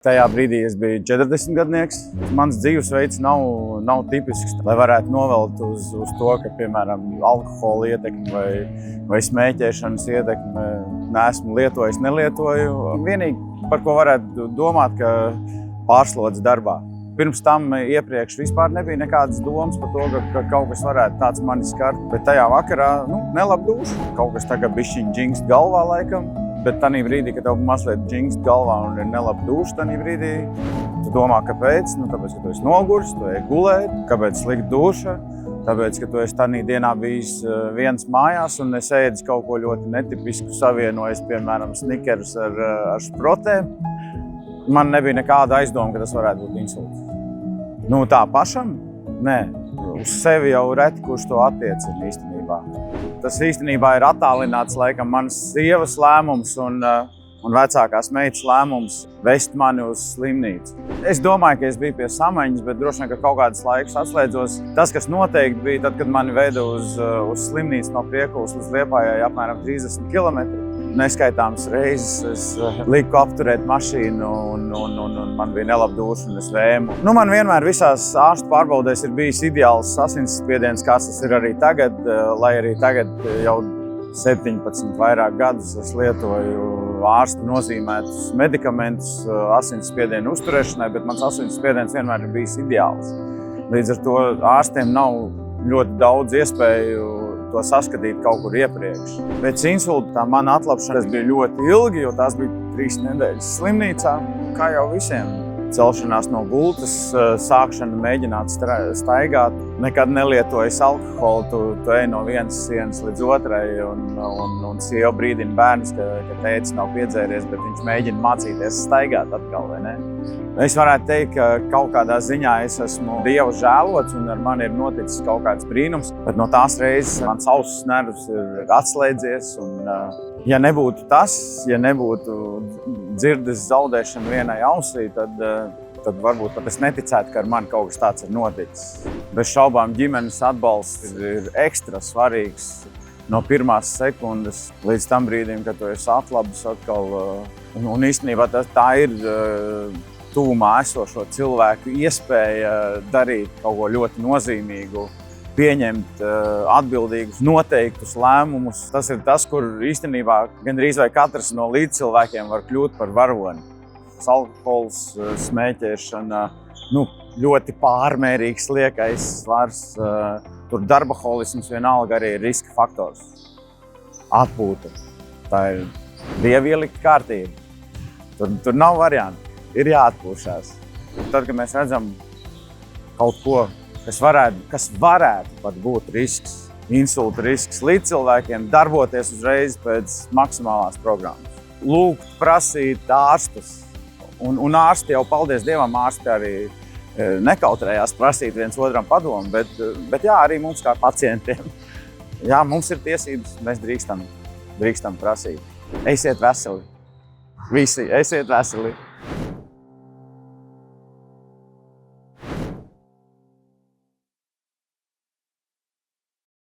Tajā brīdī es biju 40 gadnieks. Mans dzīvesveids nav tipisks, lai varētu novelt uz to, ka, piemēram, alkohola ietekme vai smēķēšanas ietekme neesmu lietojis, nelietoju. Vienīgi, par ko varētu domāt, ka pārslodze darbā. Pirms tam iepriekš vispār nebija nekādas domas par to, ka kaut kas varētu tāds mani skart. Bet tajā vakarā, nelabu dušu. Kaut kas tagad bišķiņ džingst galvā laikam. Bet tanī brīdī, kad tev mazliet džingst galvā un ir nelaba duša, tanī brīdī tu domā, kāpēc? Tāpēc, ka tu esi nogurs, tu ej gulēt, kāpēc slikta duša, tāpēc, ka tu esi tanī dienā bijis viens mājās un es ēdis kaut ko ļoti netipisku, savienojis, piemēram, snikerus ar sprotēm. Man nebija nekāda aizdoma, ka tas varētu būt insults. Tā pašam? Nē. Uz sevi jau reti, kurš to attiecina īstenībā. Tas īstenībā ir attālināts laikam manas sievas lēmums un vecākās meitas lēmums vest mani uz slimnīcu. Es domāju, ka es biju pie samaņas, bet droši vien, ka kaut kādas laikus atslēdzos. Tas, kas noteikti bija tad, kad mani veda uz slimnīcu no Priekulas līdz Liepājai apmēram 30 km. Neskaitāmas reizes es liku apturēt mašīnu un man bija nelaba duša un es vēmu. Man vienmēr visās ārstu pārbaudēs ir bijis ideāls asinsspiediens, kāds tas ir arī tagad, lai arī tagad jau 17 vairāk gadus es lietoju ārstu nozīmētus medikamentus asinsspiedienu uzturēšanai, bet mans asinsspiediens vienmēr ir bijis ideāls. Līdz ar to ārstiem nav ļoti daudz iespēju to saskatīt kaut kur iepriekš. Pēc insulta tā mana atlapšana bija ļoti ilgi, jo tās bija 3 nedēļas slimnīcā. Kā jau visiem, celšanās no gultas, sākšana mēģināt staigāt. Nekad nelietojas alkoholu, tu ej no vienas sienas līdz otrai un sieva brīdina bērnus, ka tētis nav piedzēries, bet viņš mēģina mācīties staigāt atkal, vai ne? Es varētu teikt, ka kaut kādā ziņā es esmu Dieva žēlots un ar mani ir noticis kaut kāds brīnums, bet no tās reizes mans ausis nervs ir atslēdzies un ja nebūtu tas, ja nebūtu dzirdes zaudēšana vienai ausī, tad varbūt pat es neticētu, ka ar mani kaut kas tāds ir noticis. Bez šaubām ģimenes atbalsts ir ekstra svarīgs no pirmās sekundes līdz tam brīdim, kad tu esi atlabis atkal. Un īstenībā tā ir tuvumā esošo cilvēku iespēja darīt kaut ko ļoti nozīmīgu, pieņemt atbildīgus, noteiktus lēmumus. Tas ir tas, kur īstenībā gandrīz vai katrs no līdzcilvēkiem var kļūt par varoni. Alkohols, smēķēšana, ļoti pārmērīgs liekais svars, tur darbaholisms vienalga arī ir riska faktors. Atpūta. Tā ir Dieva ielikta kārtība. Tur nav variantu. Ir jāatpūšās. Tad, kad mēs redzam kaut ko, kas varētu pat būt risks, insulta risks līdzcilvēkiem, darboties uzreiz pēc maksimālās programmas. Lūgt, prasīt ārstus. Un ārsti jau, paldies Dievam, ārsti arī nekautrējās prasīt viens otram padomu, bet jā, arī mums kā pacientiem. Jā, mums ir tiesības, mēs drīkstam prasīt. Esiet veseli. Visi, esiet veseli.